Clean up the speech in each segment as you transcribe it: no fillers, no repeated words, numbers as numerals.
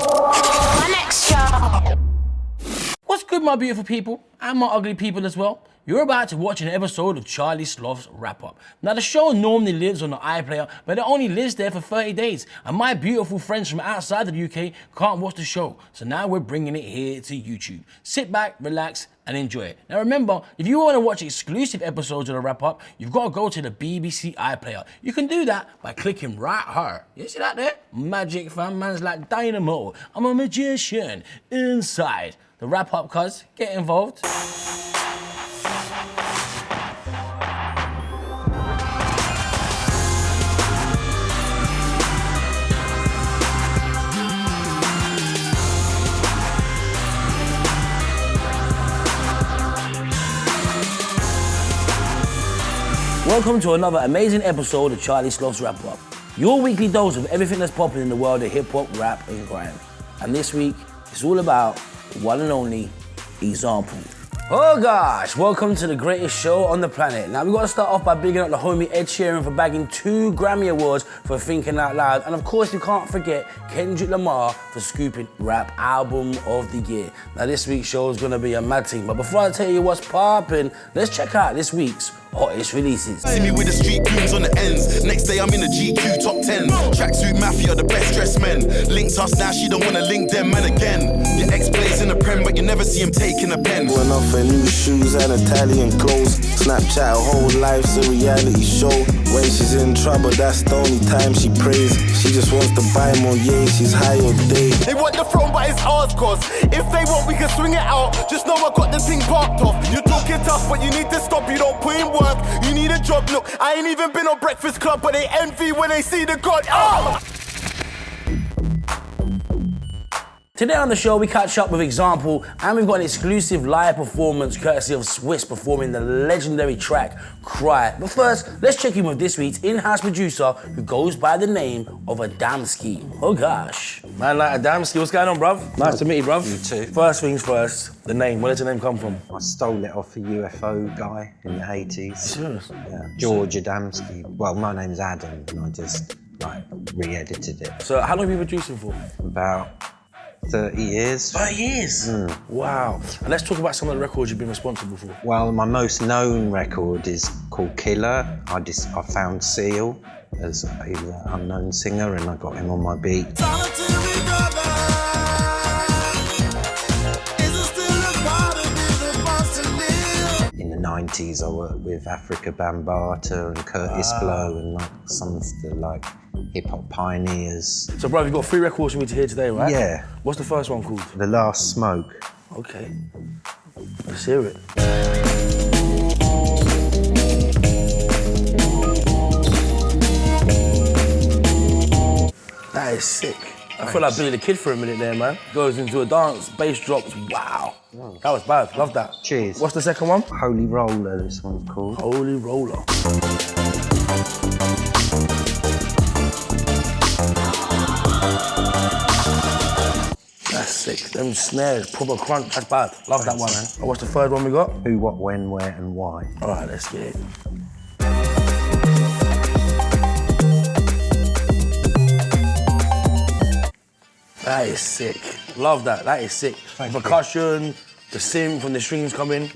My next show. What's good, my beautiful people, and my ugly people as well? You're about to watch an episode of Charlie Sloth's wrap-up. Now, the show normally lives on the iPlayer, but it only lives there for 30 days, and my beautiful friends from outside of the UK can't watch the show, so now we're bringing it here to YouTube. Sit back, relax, and enjoy it. Now remember, if you want to watch exclusive episodes of the wrap-up, you've got to go to the BBC iPlayer. You can do that by clicking right here. You see that there? Magic, fam, man's like dynamo. I'm a magician inside. The wrap-up, cuz, get involved. Welcome to another amazing episode of Charlie Sloth's Wrap Up. Your weekly dose of everything that's popping in the world of hip-hop, rap, and grime. And this week, it's all about the one and only Example. Oh gosh, welcome to the greatest show on the planet. Now we've got to start off by bigging up the homie Ed Sheeran for bagging 2 Grammy Awards for Thinking Out Loud. And of course, you can't forget Kendrick Lamar for scooping Rap Album of the Year. Now this week's show is gonna be a mad thing, but before I tell you what's poppin', let's check out this week's hottest releases. See me with the street goons on the ends. Next day I'm in the GQ top 10. Tracksuit Mafia, the best dressed men. Linked us now, she don't wanna link them man again. Your ex plays in the prem, but you never see him taking a pen. Went off for new shoes and Italian clothes. Snapchat, her whole life's a reality show. When she's in trouble, that's the only time she prays. She just wants to buy more, yeah, she's high all day. They want the throne, but it's ours, cause if they want, we can swing it out. Just know I got the thing parked off. You're talking tough, but you need to stop. You don't put in work. You need a job, look, I ain't even been on Breakfast Club, but they envy when they see the God. Oh! Today on the show, we catch up with Example, and we've got an exclusive live performance courtesy of Swiss performing the legendary track, Cry. But first, let's check in with this week's in-house producer, who goes by the name of Adamsky. Oh gosh. Man like Adamsky, what's going on, bruv? Nice to meet you, bruv. You too. First things first, the name, where does the name come from? I stole it off a UFO guy in the 80s. Serious? Yeah, George Adamsky. Well, my name's Adam, and I just, re-edited it. So how long have you been producing for? About 30 years. 30 years? Wow. And let's talk about some of the records you've been responsible for. Well, my most known record is called Killer. I found Seal as he was an unknown singer, and I got him on my beat. In the 90s, I worked with Africa Bambaataa and Curtis Blow and some of the hip-hop pioneers. So, bro, you've got 3 records for me to hear today, right? Yeah. What's the first one called? The Last Smoke. Okay. Let's hear it. That is sick. I feel like Billy the Kid for a minute there, man. Goes into a dance, bass drops, wow. That was bad, love that. Cheers. What's the second one? Holy Roller, this one's called. Holy Roller. That's sick. Them snares, proper crunch, that's bad. Love that one, man. And what's the third one we got? Who, What, When, Where, and Why. All right, let's get it. That is sick. Love that. That is sick. Percussion, the synth from the strings coming,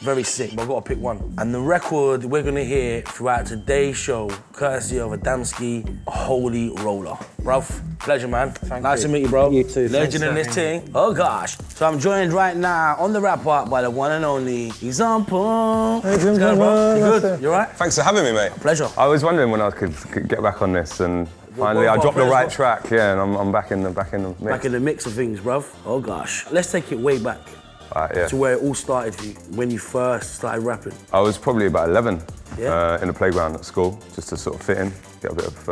very sick, but I've got to pick one. And the record we're gonna hear throughout today's show, courtesy of Adamsky, Holy Roller. Bruv, pleasure, man. Nice to meet you, bro. You too. Legend in this thing. Oh gosh. So I'm joined right now on the wrap up by the one and only Example. Hey, What's going on, bro? You good? You all right? Thanks for having me, mate. Pleasure. I was wondering when I could get back on this, and finally I dropped the right track, yeah, and I'm back in the mix. Back in the mix of things, bruv. Oh gosh. Let's take it way back. Yeah. To where it all started for you, when you first started rapping. I was probably about 11 Yeah. in the playground at school, just to sort of fit in, get a bit of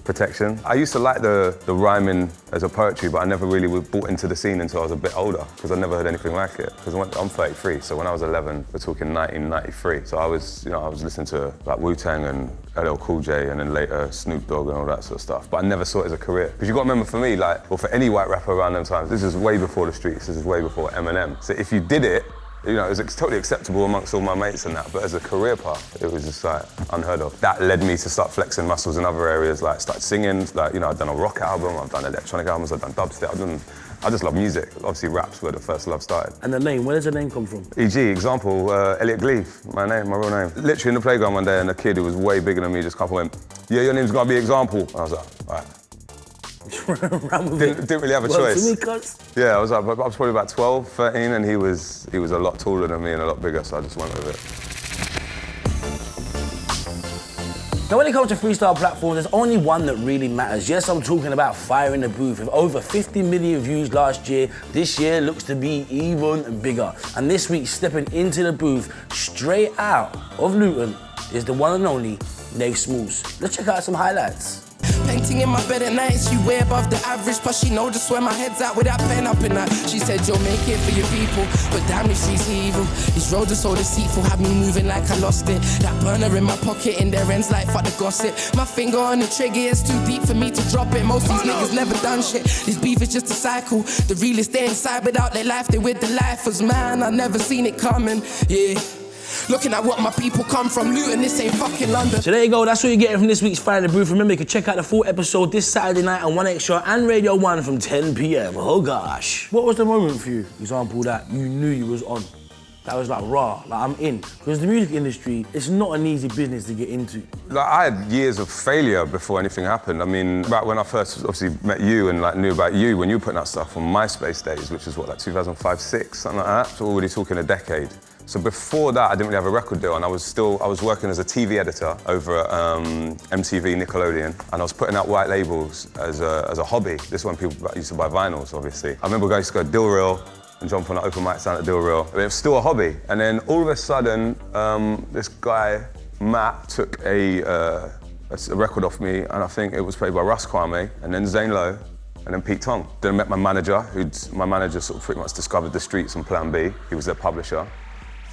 protection. I used to like the rhyming as a poetry, but I never really was brought into the scene until I was a bit older, because I never heard anything like it. Because I'm 33, so when I was 11, we're talking 1993. So I was listening to like Wu-Tang and LL Cool J, and then later Snoop Dogg and all that sort of stuff. But I never saw it as a career. Because you got to remember, for me, or for any white rapper around them times, this is way before the streets, this is way before Eminem. So if you did it, You know, it was totally acceptable amongst all my mates and that, but as a career path, it was just like unheard of. That led me to start flexing muscles in other areas, like started singing, like, you know, I've done a rock album, I've done electronic albums, I've done dubstep, I just love music. Obviously, rap's where the first love started. And the name, where does the name come from? E.g., example, Elliot Gleave, my real name. Literally in the playground one day, and a kid who was way bigger than me just come up and went, yeah, your name's gonna be Example. And I was like, all right. Didn't really have a choice. Yeah, I was probably about 12, 13, and he was a lot taller than me and a lot bigger, so I just went with it. Now, when it comes to freestyle platforms, there's only one that really matters. Yes, I'm talking about Fire in the Booth. With over 50 million views last year, this year looks to be even bigger. And this week, stepping into the booth, straight out of Luton, is the one and only Nave Smalls. Let's check out some highlights. Painting in my bed at night, she way above the average, but she know just where my head's at with that pen up in her. She said you'll make it for your people, but damn if she's evil. These roads are so deceitful, had me moving like I lost it. That burner in my pocket, in their ends like fuck the gossip. My finger on the trigger, it's too deep for me to drop it. Most of these niggas never done shit. This beef is just a cycle. The realest stay inside without their life, they with the lifers. Man, I never seen it coming, yeah. Looking at what my people come from, Luton, this ain't fucking London. So there you go, that's what you're getting from this week's Fire in the Booth. Remember, you can check out the full episode this Saturday night on 1Extra and Radio 1 from 10 p.m. Oh gosh. What was the moment for you, example, that you knew you was on? That was like, raw, like I'm in. Because the music industry, it's not an easy business to get into. Like, I had years of failure before anything happened. I mean, back when I first obviously met you and like knew about you, when you were putting out stuff on MySpace days, which was what, like 2005, 6, something like that. So we're already talking a decade. So before that, I didn't really have a record deal, and I was working as a TV editor over at MTV, Nickelodeon, and I was putting out white labels as a hobby. This is when people used to buy vinyls, obviously. I remember going to go to Dill Real and jump on an open mic stand at Dill Real. But it was still a hobby. And then all of a sudden, this guy, Matt, took a record off me, and I think it was played by Russ Kwame, and then Zane Lowe, and then Pete Tong. Then I met my manager, my manager sort of pretty much discovered the streets and Plan B. He was their publisher.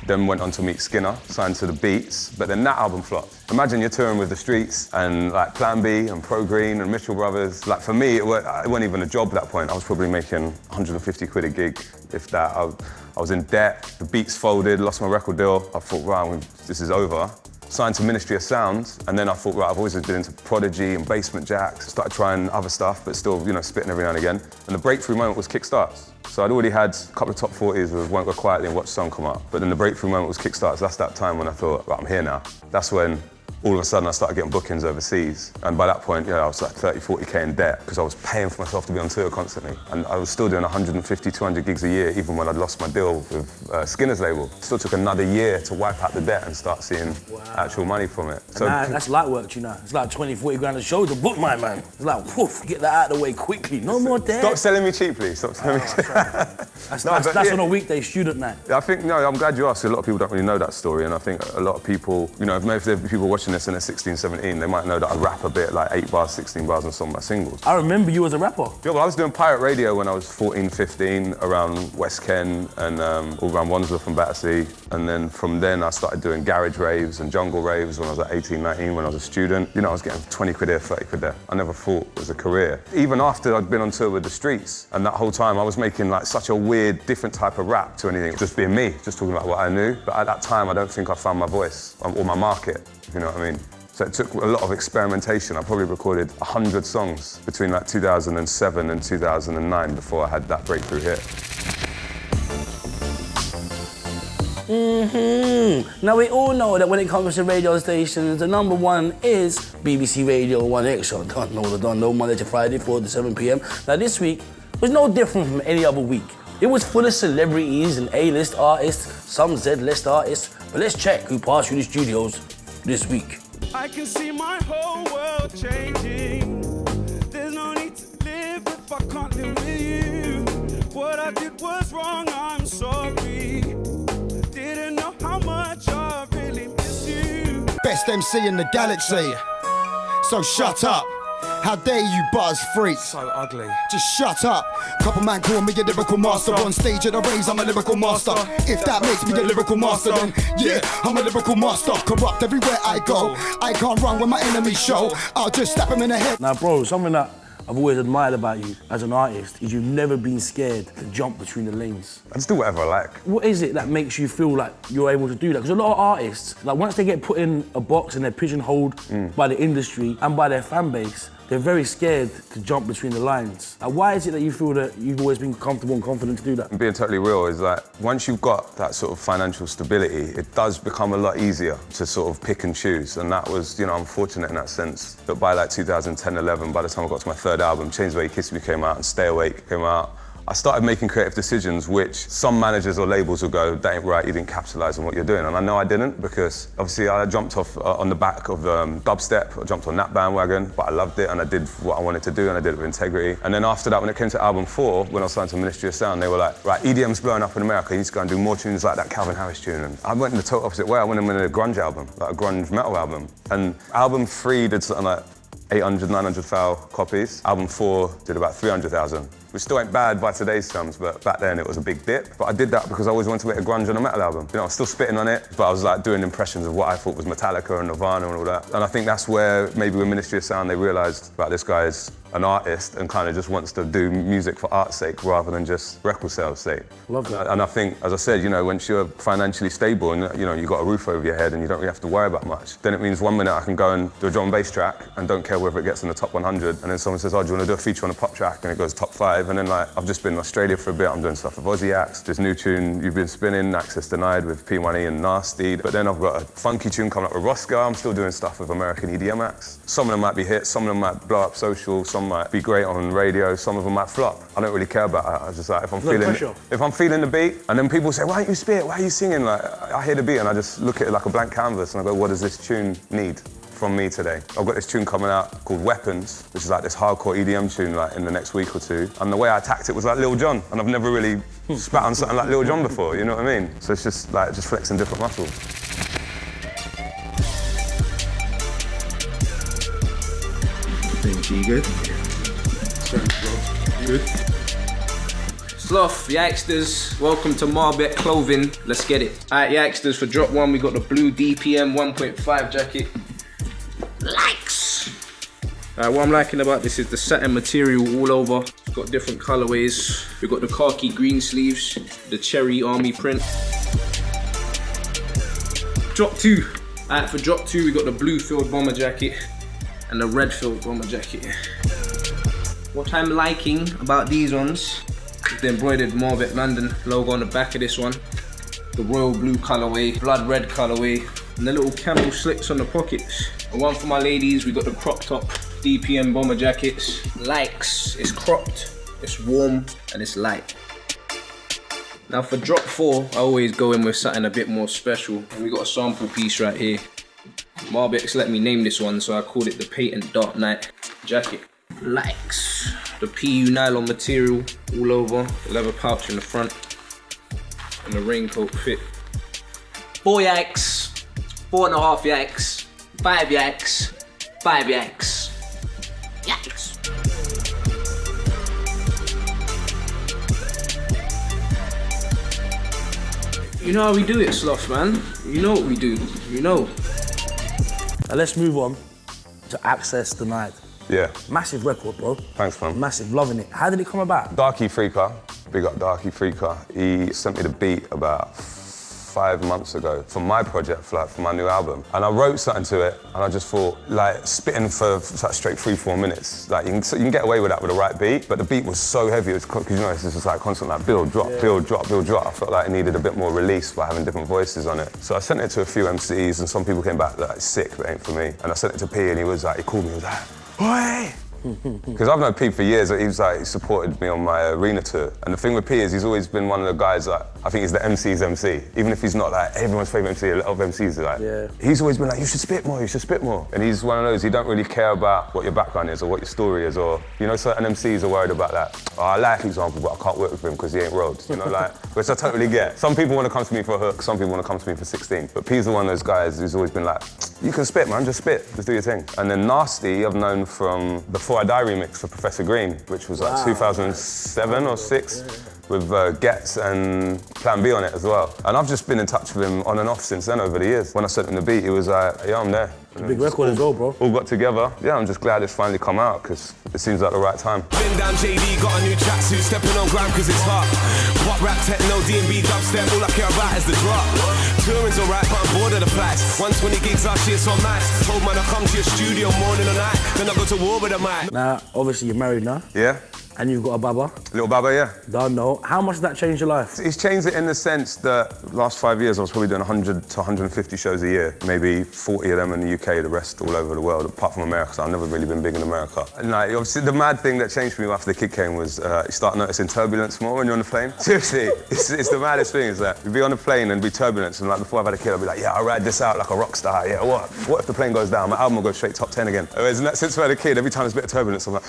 Then went on to meet Skinner, signed to the Beats, but then that album flopped. Imagine you're touring with the Streets and like Plan B and Pro Green and Mitchell Brothers. Like for me, it wasn't even a job at that point. I was probably making 150 quid a gig, if that. I was in debt, the Beats folded, lost my record deal. I thought, right, this is over. Signed to Ministry of Sound, and then I thought, right, I've always been into Prodigy and Basement Jaxx. Started trying other stuff, but still, you know, spitting every now and again. And the breakthrough moment was Kickstarts. So I'd already had a couple of top 40s with Won't Go Quietly and Watch the Sun Come Up. But then the breakthrough moment was Kickstarts. That's that time when I thought, right, I'm here now. That's when all of a sudden I started getting bookings overseas. And by that point, I was like 30, 40K in debt because I was paying for myself to be on tour constantly. And I was still doing 150, 200 gigs a year, even when I'd lost my deal with Skinner's label. It still took another year to wipe out the debt and start seeing actual money from it. So that's light work, you know. It's like 20, 40 grand a show to book my man. It's like, woof, get that out of the way quickly. No more debt. Stop selling me cheaply. Stop selling me cheaply. That's on a weekday student night. I think, I'm glad you asked. A lot of people don't really know that story, and I think a lot of people, if there are people watching this and they're 16, 17, they might know that I rap a bit, like 8 bars, 16 bars on some of my singles. I remember you as a rapper. Yeah, well, I was doing pirate radio when I was 14, 15, around West Kent and all around Wandsworth and Battersea. And then from then I started doing garage raves and jungle raves when I was like 18, 19, when I was a student. I was getting 20 quid here, 30 quid there. I never thought it was a career. Even after I'd been on tour with the Streets, and that whole time I was making like such a weird, different type of rap to anything. Just being me, just talking about what I knew. But at that time, I don't think I found my voice or my market, if you know what I mean. So it took a lot of experimentation. I probably recorded 100 songs between like 2007 and 2009 before I had that breakthrough hit. Now we all know that when it comes to radio stations, the number one is BBC Radio 1Extra. Don't know, Monday to Friday, 4 to 7 p.m. Now this week was no different from any other week. It was full of celebrities and A-list artists, some Z-list artists. But let's check who passed through the studios this week. I can see my whole world changing. There's no need to live if I can't live with you. What I did was wrong, I'm sorry. Didn't know how much I really miss you. Best MC in the galaxy, so shut up. How dare you buzz freak? So ugly. Just shut up. Couple man call me a lyrical master. On stage at the raves, I'm a lyrical master. If that makes me a lyrical master, then yeah, I'm a lyrical master. Corrupt everywhere I go. I can't run when my enemies show. I'll just slap him in the head. Now, bro, something that I've always admired about you as an artist is you've never been scared to jump between the lanes. I just do whatever I like. What is it that makes you feel like you're able to do that? Because a lot of artists, like once they get put in a box and they're pigeonholed by the industry and by their fan base, they're very scared to jump between the lines. Why is it that you feel that you've always been comfortable and confident to do that? Being totally real is like, once you've got that sort of financial stability, it does become a lot easier to sort of pick and choose. And that was, you know, I'm fortunate in that sense. That by like 2010, 11, by the time I got to my third album, Change the Way You Kiss Me came out and Stay Awake came out. I started making creative decisions which some managers or labels will go, that ain't right, you didn't capitalise on what you're doing. And I know I didn't, because obviously I jumped off on the back of dubstep, I jumped on that bandwagon, but I loved it and I did what I wanted to do and I did it with integrity. And then after that, when it came to album 4, when I signed to Ministry of Sound, they were like, right, EDM's blowing up in America, you need to go and do more tunes like that Calvin Harris tune. And I went in the total opposite way, I went in with a grunge album, like a grunge metal album. And album 3 did something like 800, 900,000 copies. Album 4 did about 300,000. Which still ain't bad by today's terms, but back then it was a big dip. But I did that because I always wanted to make a grunge and a metal album. You know, I was still spitting on it, but I was like doing impressions of what I thought was Metallica and Nirvana and all that. And I think that's where maybe with Ministry of Sound they realised about this guy's an artist and kind of just wants to do music for art's sake rather than just record sales sake. Love that. And I think, as I said, you know, once you're financially stable and you know you've got a roof over your head and you don't really have to worry about much, then it means one minute I can go and do a drum and bass track and don't care whether it gets in the top 100, and then someone says, oh, do you want to do a feature on a pop track, and it goes top 5, and then like I've just been in Australia for a bit, I'm doing stuff with Aussie acts, this new tune You've Been Spinning, Access Denied with P1E and Nasty, but then I've got a funky tune coming up with Roscoe, I'm still doing stuff with American EDM acts. Some of them might be hits, some of them might blow up social, some might be great on radio, some of them might flop. I don't really care about that. I just like, if I'm feeling the beat, and then people say, why don't you spit, why are you singing? Like, I hear the beat and I just look at it like a blank canvas and I go, what does this tune need from me today? I've got this tune coming out called Weapons, which is like this hardcore EDM tune like in the next week or two. And the way I attacked it was like Lil Jon, and I've never really spat on something like Lil Jon before, you know what I mean? So it's just like, just flexing different muscles. You good? Good. Sloth, Yaxters, welcome to Marbet Clothing. Let's get it. Alright, Yaxters, for drop 1, we got the blue DPM 1.5 jacket. Likes! Alright, what I'm liking about this is the satin material all over. It's got different colorways. We've got the khaki green sleeves, the cherry army print. Drop 2. Alright, for drop 2, we got the blue filled bomber jacket and the red filled bomber jacket. What I'm liking about these ones is the embroidered Marbet London logo on the back of this one, the royal blue colorway, blood red colorway, and the little camel slits on the pockets. And one for my ladies, we got the crop top DPM bomber jackets. Likes, it's cropped, it's warm, and it's light. Now for drop 4, I always go in with something a bit more special. And we got a sample piece right here. Marbet's let me name this one, so I called it the Patent Dark Knight jacket. Likes, the PU nylon material all over, the leather pouch in the front, and the raincoat fit. 4 yaks, 4.5 yaks, 5 yaks, 5 yaks. Yaks. You know how we do it, Sloth, man. You know what we do, you know. Now let's move on to Access Denied. Yeah. Massive record, bro. Thanks, man. Massive, loving it. How did it come about? Darky Freaker, big up Darky Freaker. He sent me the beat about 5 months ago for my project, for my new album. And I wrote something to it, and I just thought, like, spitting for like straight 3-4 minutes, like, you can get away with that with the right beat, but the beat was so heavy, because you know, it's just like constant, like, build, drop, build, drop, build, drop. I felt like it needed a bit more release by having different voices on it. So I sent it to a few MCs, and some people came back like, sick, but it ain't for me. And I sent it to P, and he called me, he was like, oi! Because I've known P for years, he supported me on my arena tour. And the thing with P is he's always been one of the guys that, I think he's the MC's MC. Even if he's not like everyone's favourite MC, a lot of MCs are like, he's always been like, you should spit more, you should spit more. And he's one of those, he don't really care about what your background is or what your story is, or, you know, certain MCs are worried about that. Oh, I like example, but I can't work with him because he ain't Rhodes, you know, like, which I totally get. Some people want to come to me for a hook, some people want to come to me for 16. But P's the one of those guys who's always been like, you can spit, man, just spit, just do your thing. And then Nasty, I've known from Before I Die remix for Professor Green, which was like 2007 or 6. with Getz and Plan B on it as well. And I've just been in touch with him on and off since then over the years. When I sent him the beat, he was like, yeah, I'm there. It's a big record as well, bro. All got together. Yeah, I'm just glad it's finally come out because it seems like the right time. Been down JD, got a new tracksuit, stepping on ground cause it's hot. Pop rap, techno, D&B, dubstep, all I care about is the drop. Touring's alright, but I'm bored of the flights. 120 gigs last year, so nice. Told man I come to your studio morning and night, then I go to war with a mic. Now, obviously you're married now. Yeah. And you've got a baba. Little baba, yeah. Don't know. How much has that changed your life? It's changed it in the sense that last 5 years I was probably doing 100 to 150 shows a year. Maybe 40 of them in the UK, the rest all over the world, apart from America, so I've never really been big in America. And like, obviously the mad thing that changed for me after the kid came was you start noticing turbulence more when you're on the plane. Seriously, it's the maddest thing is that you'd be on the plane and be turbulence, and like before I've had a kid, I'd be like, yeah, I'll ride this out like a rock star, yeah, what? What if the plane goes down? My album will go straight top 10 again. Whereas since I had a kid, every time there's a bit of turbulence, I'm like,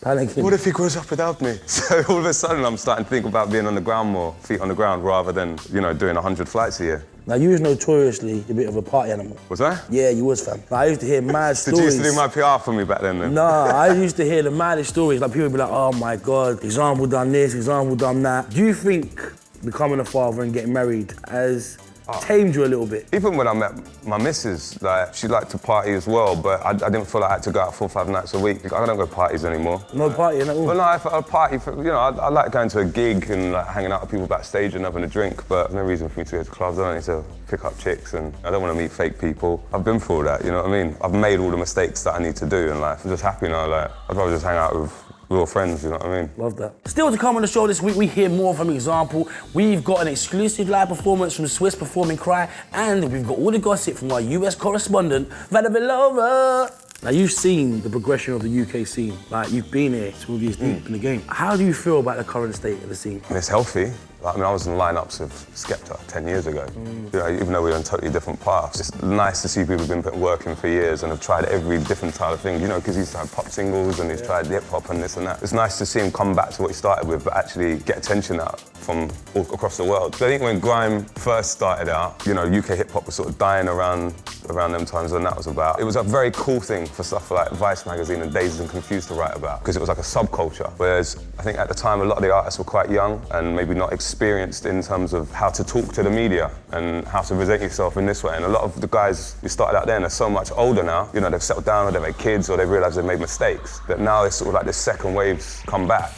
panicking. What if he grows up without me? So all of a sudden I'm starting to think about being on the ground more, feet on the ground, rather than, you know, doing 100 flights a year. Now, you was notoriously a bit of a party animal. Was I? Yeah, you was, fam. Like, I used to hear mad stories. Did you used to do my PR for me back then? Nah, I used to hear the maddest stories. Like, people would be like, oh my God, example done this, example done that. Do you think becoming a father and getting married has tamed you a little bit? Even when I met my missus, like, she liked to party as well, but I didn't feel like I had to go out 4 or 5 nights a week. I don't go parties anymore. No partying at all? Well, no, I party, for, you know, I like going to a gig and like hanging out with people backstage and having a drink, but there's no reason for me to go to clubs. I don't need to pick up chicks and I don't want to meet fake people. I've been through all that, you know what I mean? I've made all the mistakes that I need to do in life. I'm just happy now, like, I'd rather just hang out with real friends, you know what I mean? Love that. Still to come on the show this week, we hear more from Example. We've got an exclusive live performance from Swiss performing Cry, and we've got all the gossip from our US correspondent, Valerie Lora. Now, you've seen the progression of the UK scene. Like, you've been here 2 years deep in the game. How do you feel about the current state of the scene? It's healthy. I mean, I was in lineups of Skepta 10 years ago. You know, even though we were on totally different paths. It's nice to see people who've been working for years and have tried every different type of thing, you know, because he's tried pop singles and he's tried hip-hop and this and that. It's nice to see him come back to what he started with, but actually get attention out from all across the world. So I think when grime first started out, you know, UK hip-hop was sort of dying around them times when that was about. It was a very cool thing for stuff like Vice magazine and Dazed and Confused to write about, because it was like a subculture. Whereas I think at the time, a lot of the artists were quite young and maybe not experienced in terms of how to talk to the media and how to present yourself in this way. And a lot of the guys who started out then are so much older now. You know, they've settled down or they've had kids or they've realised they've made mistakes. That now it's sort of like this second wave's come back.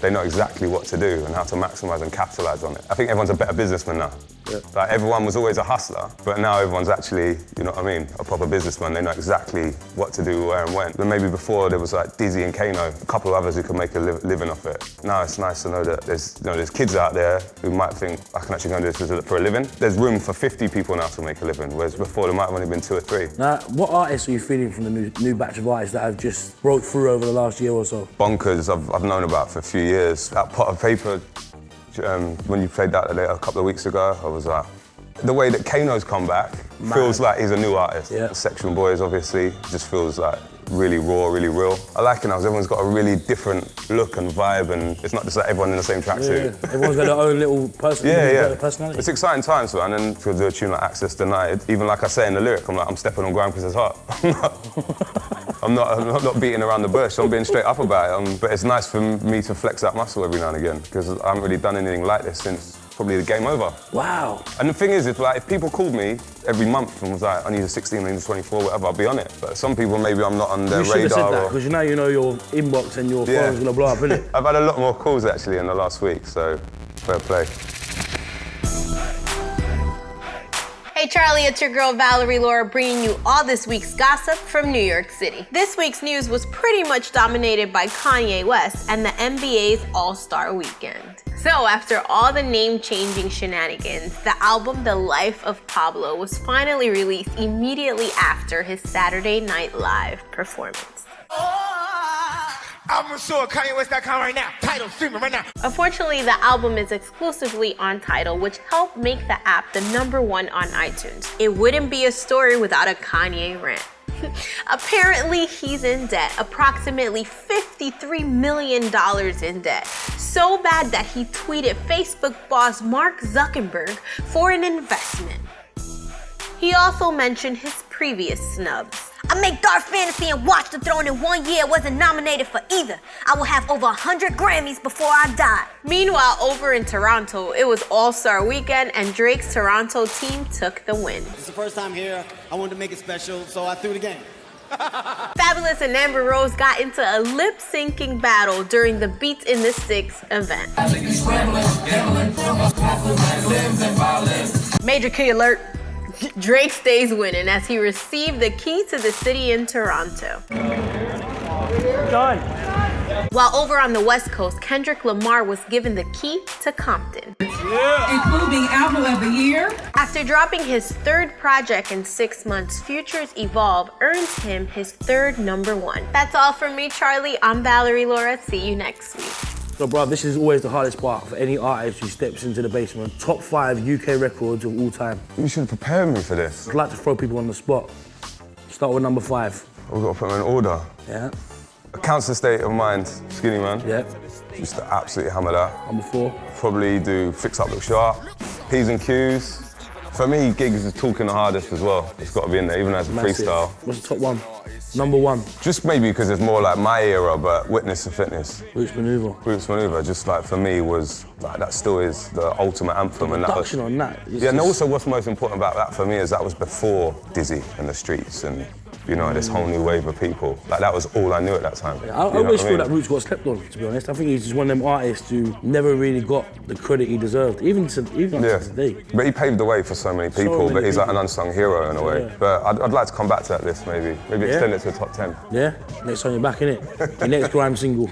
They know exactly what to do and how to maximise and capitalise on it. I think everyone's a better businessman now. Yeah. Like, everyone was always a hustler, but now everyone's actually, you know what I mean, a proper businessman. They know exactly what to do, where and when. But maybe before there was like Dizzy and Kano, a couple of others who could make a living off it. Now it's nice to know that there's kids out there who might think, I can actually go and do this for a living. There's room for 50 people now to make a living, whereas before there might have only been 2 or 3. Now, what artists are you feeling from the new batch of artists that have just broke through over the last year or so? Bonkers, I've known about for a few years. That Pot of Paper, when you played that a couple of weeks ago, I was like, the way that Kano's come back feels like he's a new artist. Yeah. Section Boys, obviously, just feels like really raw, really real. I like it now, because everyone's got a really different look and vibe, and it's not just like everyone in the same tracksuit. Yeah. Everyone's got their own little personality. It's exciting times, man, and to do a tune like Access Denied, even like I say in the lyric, I'm like, I'm stepping on ground because it's hot. I'm not beating around the bush, I'm being straight up about it. But it's nice for me to flex that muscle every now and again, because I haven't really done anything like this since probably the Game Over. Wow. And the thing is, if people called me every month and was like, I need a 16, I need a 24, whatever, I'll be on it. But some people, maybe I'm not on their radar. You should have said that, because you know your inbox and your phone's gonna blow up, innit? I've had a lot more calls actually in the last week, so fair play. Hey Charlie, it's your girl Valerie Lora bringing you all this week's gossip from New York City. This week's news was pretty much dominated by Kanye West and the NBA's All-Star Weekend. So after all the name-changing shenanigans, the album The Life of Pablo was finally released immediately after his Saturday Night Live performance. I'm sure KanyeWest.com right now. Tidal streaming right now. Unfortunately, the album is exclusively on Tidal, which helped make the app the #1 on iTunes. It wouldn't be a story without a Kanye rant. Apparently, he's in debt, approximately $53 million in debt. So bad that he tweeted Facebook boss Mark Zuckerberg for an investment. He also mentioned his previous snubs. I make Dark Fantasy and Watch the Throne in 1 year, wasn't nominated for either. I will have over 100 Grammys before I die. Meanwhile, over in Toronto, it was All-Star Weekend and Drake's Toronto team took the win. It's the first time here. I wanted to make it special, so I threw the game. Fabulous and Amber Rose got into a lip-syncing battle during the Beats in the Six event. Major key alert. Drake stays winning as he received the key to the city in Toronto. Done. While over on the West Coast, Kendrick Lamar was given the key to Compton. Including Album of the Year. After dropping his third project in 6 months, Future's Evolve earns him his third #1. That's all from me, Charlie. I'm Valerie Lora. See you next week. So, bro, this is always the hardest part for any artist who steps into the basement. Top 5 UK records of all time. You should prepare me for this. I'd like to throw people on the spot. Start with number 5. We've got to put them in order. Yeah. Accounts the State of Mind, Skinny Man. Yeah. Just to absolutely hammer that. Number 4. Probably do Fix Up Look Sharp, P's and Q's. For me, Gigs is talking the hardest as well. It's got to be in there, even as a freestyle. What's the top 1? Number 1. Just maybe because it's more like my era, but Witness to Fitness. Roots Maneuver. Roots Maneuver, just like for me was, like that still is the ultimate anthem. The production on that. Yeah, and also what's most important about that for me is that was before Dizzy and the Streets and, you know, this whole new wave of people. Like that was all I knew at that time. Yeah, I always feel that Roots got slept on, to be honest. I think he's just one of them artists who never really got the credit he deserved, even to today. But he paved the way for so many people, but he's like an unsung hero in a way. Yeah. But I'd like to come back to that list maybe. Maybe extend it to the top 10. Yeah? Next time you're back, innit? Your next grime single.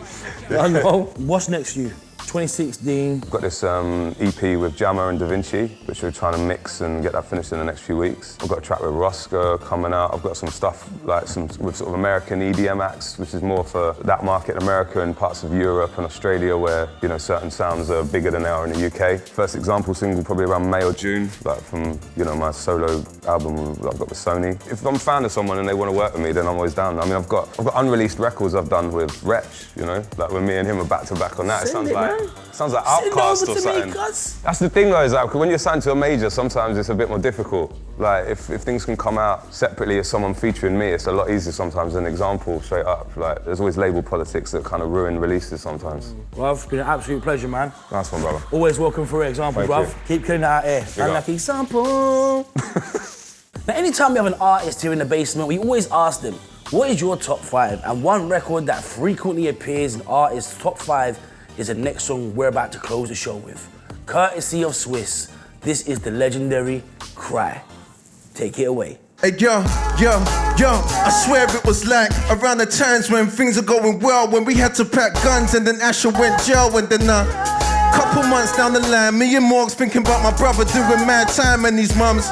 I know. What's next for you? 2016. Got this EP with Jammer and Da Vinci, which we're trying to mix and get that finished in the next few weeks. I've got a track with Roscoe coming out. I've got some stuff like with sort of American EDM acts, which is more for that market in America and parts of Europe and Australia where, you know, certain sounds are bigger than they are in the UK. First example single probably around May or June, like from, you know, my solo album I've got with Sony. If I'm a fan of someone and they want to work with me, then I'm always down. I mean, I've got unreleased records I've done with Wretch, you know, like when me and him are back to back on that. Sounds like Outcast or something. That's the thing though, is that when you're signed to a major, sometimes it's a bit more difficult. Like if things can come out separately as someone featuring me, it's a lot easier sometimes than an example straight up. Like there's always label politics that kind of ruin releases sometimes. Well, it's been an absolute pleasure, man. Nice one, brother. Always welcome for example, bruv. Keep killing that out here. And like example. Now, anytime we have an artist here in the basement, we always ask them, what is your top 5? And one record that frequently appears in artists' top 5 is the next song we're about to close the show with. Courtesy of Swiss, this is the legendary Cry. Take it away. Hey, yo, I swear it was like around the times when things are going well, when we had to pack guns and then Asher went jail and then couple months down the line, me and Morgs thinking about my brother doing mad time and these mums.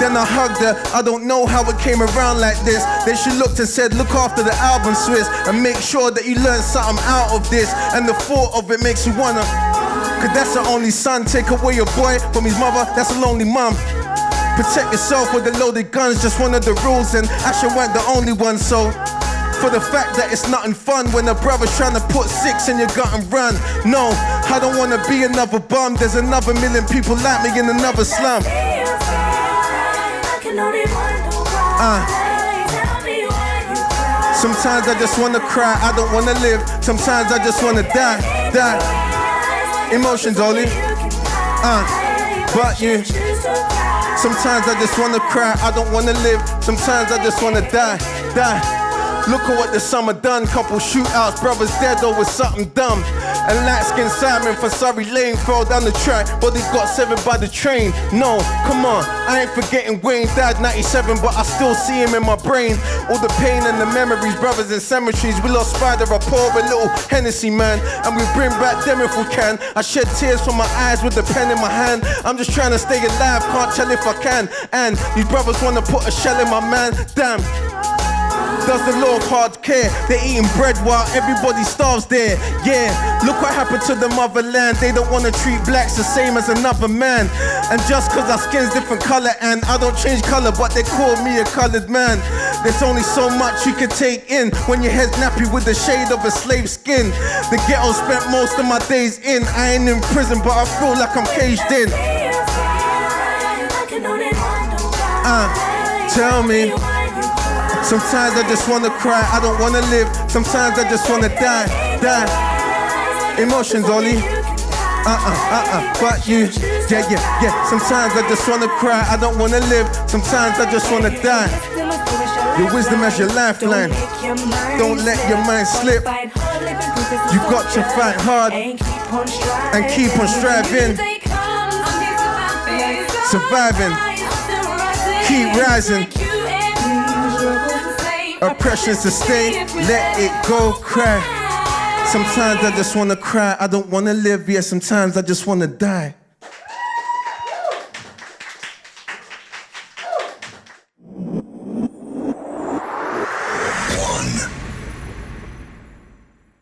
Then I hugged her, I don't know how it came around like this. Then she looked and said, look after the album, Swiss, and make sure that you learn something out of this. And the thought of it makes you wanna, cause that's the only son. Take away your boy from his mother, that's a lonely mum. Protect yourself with the loaded guns, just one of the rules, and Asher weren't the only one, so for the fact that it's nothing fun when a brother's trying to put 6 in your gut and run. No, I don't wanna be another bum, there's another million people like me in another slum. Sometimes I just wanna cry, I don't wanna live. Sometimes I just wanna die. Emotions only. But you. Sometimes I just wanna cry, I don't wanna live. Sometimes I just wanna die. Look at what the summer done. Couple shootouts, brothers dead over something dumb. And light-skinned Simon from Surrey Lane fell down the track, but he got 7 by the train. No, come on, I ain't forgetting Wayne died 97, but I still see him in my brain. All the pain and the memories, brothers in cemeteries. We lost Spider, I pour a little Hennessy, man, and we bring back them if we can. I shed tears from my eyes with the pen in my hand. I'm just trying to stay alive, can't tell if I can. And these brothers wanna put a shell in my man, damn. Does the Lord hard care? They're eating bread while everybody starves there. Yeah, look what happened to the motherland. They don't wanna treat blacks the same as another man. And just cause our skin's different color and I don't change color, but they call me a colored man. There's only so much you can take in when your head's nappy with the shade of a slave skin. The ghetto spent most of my days in. I ain't in prison, but I feel like I'm caged in. Tell me. Sometimes I just wanna cry, I don't wanna live. Sometimes I just wanna die. Emotions only. But you, yeah. Sometimes I just wanna cry, I don't wanna live. Sometimes I just wanna die. Your wisdom as your lifeline. Don't let your mind slip. You got to fight hard and keep on striving. Surviving, keep rising. Oppression sustain, let it go, cry. Sometimes I just wanna cry, I don't wanna live, yeah, sometimes I just wanna die.